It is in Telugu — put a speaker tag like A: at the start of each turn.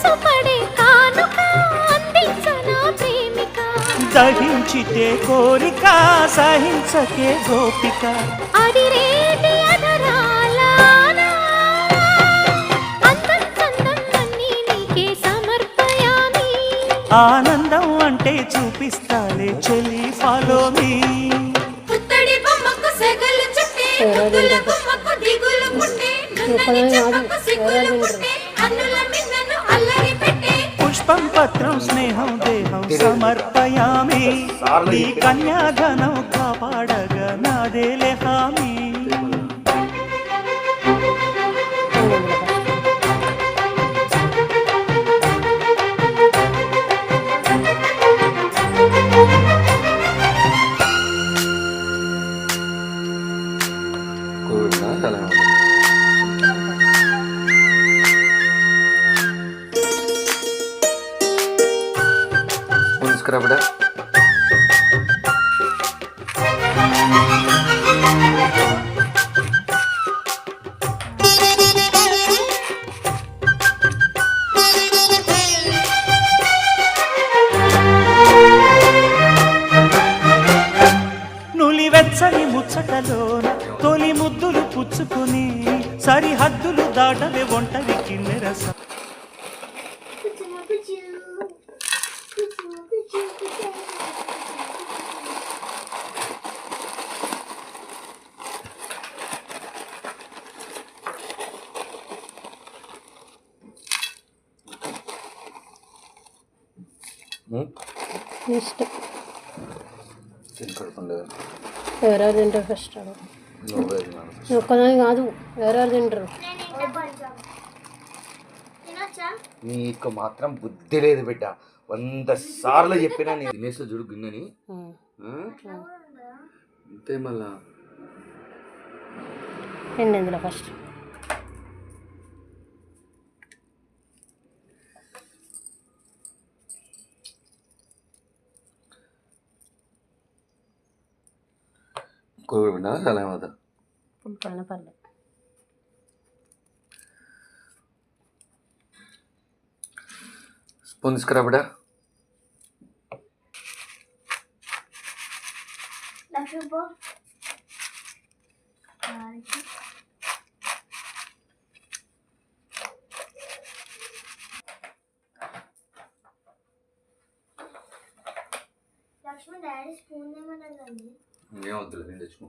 A: మనసు పడే కానుక అందించనా ప్రేమిక
B: దహించితే కోరిక సహించకే గోపిక
A: అడిరేటి అధరాల అందం చందం అన్నీ నీకే సమర్పయామి
B: ఆనందం అంటే చూపిస్తాలే చెలి ఫాలో మీ
A: పుత్తడి బొమ్మకు సెగలు చుట్టే ముద్దుల బొమ్మకు దిగులు పుట్టే నన్నని చెప్పకు సిగ్గులు పుట్టే అన్నుల మిన్నను అల్లరి పెట్టే
B: పుష్పం పత్రం స్నేహం దేహం సమర్పయామి నీ కన్యాధనం కాపాడగా నాదేలే హామీ
C: Beda.
B: నులివెచ్చని ముచ్చటలోన తొలి ముద్దులు పుచ్చుకొని సరిహద్దులు దాటవే ఒంటరి కిన్నెరస
D: ఇష్టం
C: తినకూడదు
D: ఎవరెవరు తింటారు ఫస్ట్ ఒక్కదాని కాదు ఎవరెవరు తింటారు
C: నీకు మాత్రం బుద్ధి లేదు బిడ్డ 100 సార్లు చెప్పినా నీ తినేసా చూడు గిన్నెని అంతే మళ్ళా
D: తిండి ఇందులో ఫస్ట్
C: కోవిడ్ చాలా ఏమవుతా
D: పుల్పైన పర్లేదు
C: స్పూన్ తీసుకురా బిడ్డ
A: లక్ష్మణ్ డాడీ స్పూన్ ఏమన్నా
C: ఏమవుతుంది నేను తెచ్చుకో